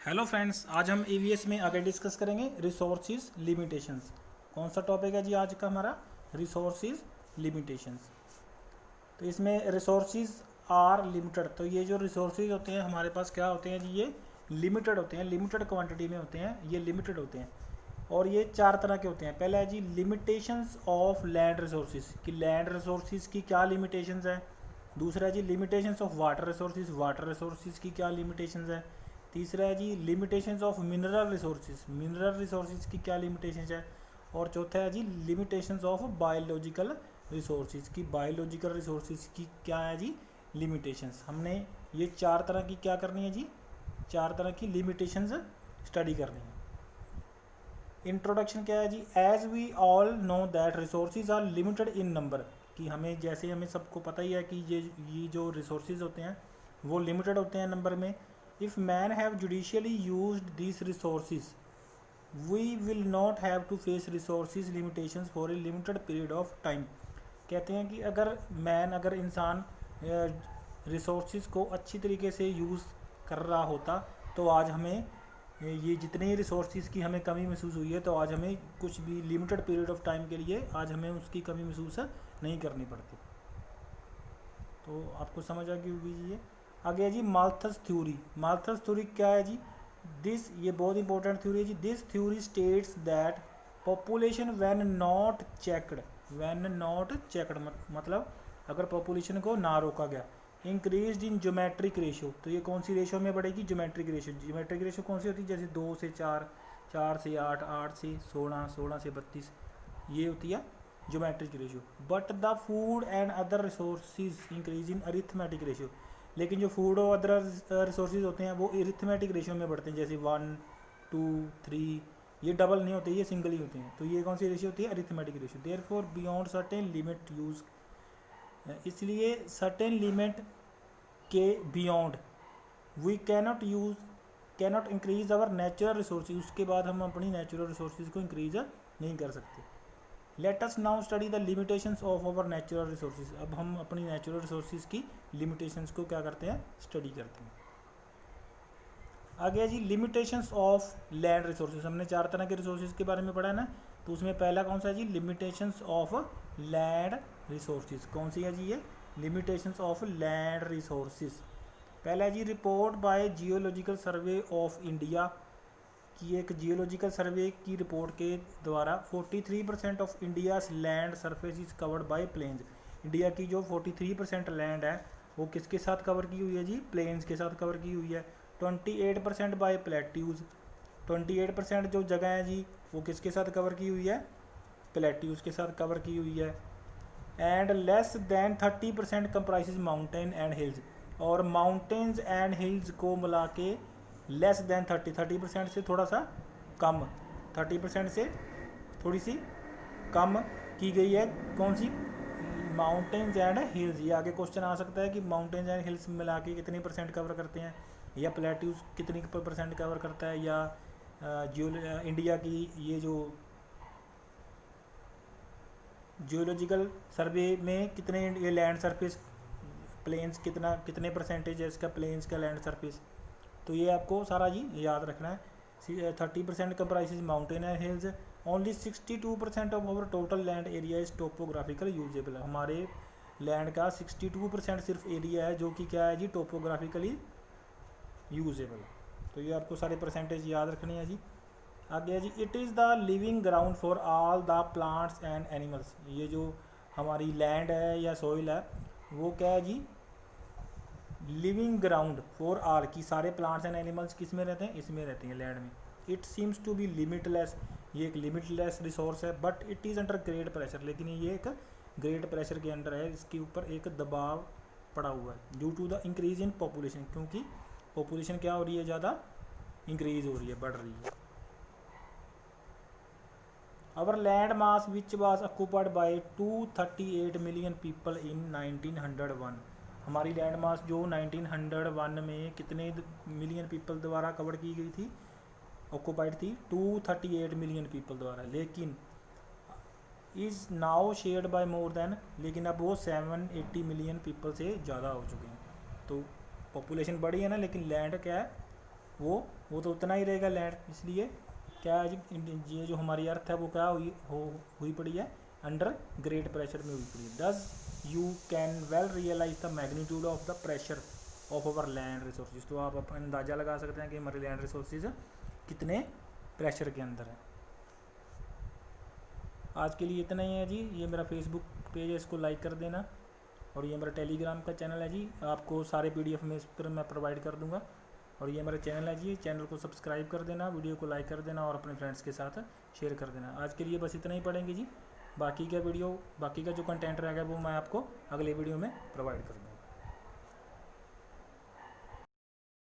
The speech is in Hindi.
हेलो फ्रेंड्स, आज हम ईवीएस में आगे डिस्कस करेंगे रिसोर्सेज लिमिटेशंस। कौन सा टॉपिक है जी आज का हमारा? Resources limitations. तो इसमें रिसोर्सेज आर लिमिटेड। तो ये जो रिसोर्सेज होते हैं हमारे पास क्या होते हैं जी? ये लिमिटेड होते हैं, लिमिटेड क्वांटिटी में होते हैं, ये लिमिटेड होते हैं। और ये चार तरह के होते हैं। पहला है जी लिमिटेशंस ऑफ लैंड रिसोर्सेज, कि लैंड रिसोर्सेज की क्या लिमिटेशंस है। दूसरा है जी limitations of water resources, water resources की क्या लिमिटेशंस है। तीसरा है जी limitations of mineral resources, mineral resources की क्या लिमिटेशंस है। और चौथा है जी लिमिटेशंस ऑफ बायोलॉजिकल रिसोर्सेज, की बायोलॉजिकल रिसोर्सेज की क्या है जी लिमिटेशंस। हमने ये चार तरह की क्या करनी है जी? चार तरह की लिमिटेशंस स्टडी करनी है। इंट्रोडक्शन क्या है जी? As we all know that resources are limited in number, कि हमें सबको पता ही है कि ये जो रिसोर्सेज होते हैं वो लिमिटेड होते हैं नंबर में। If man have judicially used this resources we will not have to face resources limitations for a limited period of time. कहते हैं कि अगर इंसान रिसोर्सेज को अच्छी तरीके से यूज़ कर रहा होता तो आज हमें ये जितने रिसोर्सेज की हमें कमी महसूस हुई है तो आज हमें कुछ भी लिमिटेड पीरियड ऑफ टाइम के लिए आज हमें उसकी कमी महसूस नहीं करनी पड़ती। तो आपको समझ आ गई होगी ये। आगे है जी माल्थस थ्योरी। माल्थस थ्योरी क्या है जी? ये बहुत इंपॉर्टेंट थ्योरी है जी। This theory states that population when not checked मतलब अगर पॉपुलेशन को ना रोका गया, इंक्रीज इन ज्योमेट्रिक रेशियो। तो ये कौन सी रेशियो में बढ़ेगी? Geometric ratio. ज्योमेट्रिक रेशियो कौन सी होती है? जैसे 2 से 4, 4 से 8, 8 से 16, 16 से 32, ये होती है geometric ratio. But the food and other resources increase in arithmetic ratio. लेकिन जो फूड और अदर रिसोर्सेज होते हैं वो अरिथमेटिक रेशियो में बढ़ते हैं, जैसे 1, 2, 3। ये डबल नहीं होते, ये सिंगल ही होते हैं। तो ये कौन सी रेशियो होती है? Arithmetic ratio. Therefore beyond certain limit use, इसलिए सर्टेन लिमिट के beyond we cannot increase our natural resources. उसके बाद हम अपनी नेचुरल रिसोर्सेज को इंक्रीज नहीं कर सकते। Let us now study the limitations of our natural resources. अब हम अपनी नेचुरल रिसोर्सेज की लिमिटेशंस को क्या करते हैं? स्टडी करते हैं। आगे जी लिमिटेशंस ऑफ लैंड रिसोर्सेज। हमने चार तरह के रिसोर्सेज के बारे में पढ़ा है ना, तो उसमें पहला कौन सा है जी? Limitations of land resources. कौन सी है जी ये? Limitations of land resources. पहला है जी report by geological survey of India, की एक जियोलॉजिकल सर्वे की रिपोर्ट के द्वारा 43% of India's land surface is covered by plains. India की जो 43% लैंड है वो किसके साथ कवर की हुई है जी? प्लेन्स के साथ कवर की हुई है। 28% बाय प्लेट्यूज। 28% जो जगह है जी वो किसके साथ कवर की हुई है? प्लेट्यूज के साथ कवर की हुई है। And less than 30% comprise mountain and hills. और माउंटेन्स एंड हिल्स को मिला के लेस देन 30% से थोड़ा सा कम, 30% से थोड़ी सी कम की गई है। कौन सी? Mountains and hills. ये आगे क्वेश्चन आ सकता है कि माउंटेन्स एंड हिल्स मिला के कितनी परसेंट कवर करते हैं, या प्लेट्यूज कितनी परसेंट कवर करता है, या इंडिया की ये जो जियोलॉजिकल सर्वे में कितने ये लैंड सरफेस प्लेन्स कितने परसेंटेज है इसका, प्लेन्स का लैंड सरफेस। तो ये आपको सारा जी याद रखना है। 30% comprise mountain and hills. Only 62% of our total land area is topographical usable. हमारे लैंड का 62% सिर्फ एरिया है जो कि क्या है जी? Topographically usable. तो ये आपको सारे परसेंटेज याद रखने हैं जी। आगे है जी it is the living ground for all the plants and animals. ये जो हमारी लैंड है या सॉइल है वो क्या है जी? लिविंग ग्राउंड फॉर आल, की सारे प्लांट्स एंड एनिमल्स किस में रहते हैं? इसमें रहते हैं, लैंड में। It seems to be limitless. ये एक लिमिटलेस रिसोर्स है, but it is under great pressure. लेकिन ये एक ग्रेट प्रेशर के अंडर है, इसके ऊपर एक दबाव पड़ा हुआ है। Due to the increase in population, क्योंकि पॉपुलेशन क्या हो रही है? ज़्यादा इंक्रीज हो रही है, बढ़ रही है। Our land mass which was occupied by 238 million people in 1901। हमारी लैंड मास जो 1901 में कितने मिलियन पीपल द्वारा कवर की गई थी, ऑक्यूपाइड थी? 238 मिलियन पीपल द्वारा। लेकिन is now shared by more than, लेकिन अब वो 780 मिलियन पीपल से ज़्यादा हो चुके हैं। तो पॉपुलेशन बढ़ी है ना, लेकिन लैंड क्या है? वो तो उतना ही रहेगा लैंड। इसलिए क्या है जी, ये जो हमारी अर्थ है वो क्या हुई पड़ी है, अंडर ग्रेट प्रेशर में हुई पड़ी है। Thus you can well realise the magnitude of the pressure of our land resources. तो आप अपना अंदाज़ा लगा सकते हैं कि हमारे लैंड रिसोर्सेज कितने प्रेशर के अंदर है। आज के लिए इतना ही है जी। ये मेरा फेसबुक पेज है, इसको लाइक कर देना। और ये मेरा टेलीग्राम का चैनल है जी, आपको सारे PDF में इस पर मैं प्रोवाइड कर दूंगा। और ये मेरा चैनल है जी, चैनल को सब्सक्राइब कर देना, वीडियो को लाइक कर देना और अपने फ्रेंड्स के साथ शेयर कर देना। आज के लिए बस इतना ही पढ़ेंगे जी। बाकी का जो कंटेंट रहेगा वो मैं आपको अगले वीडियो में प्रोवाइड करूँगा।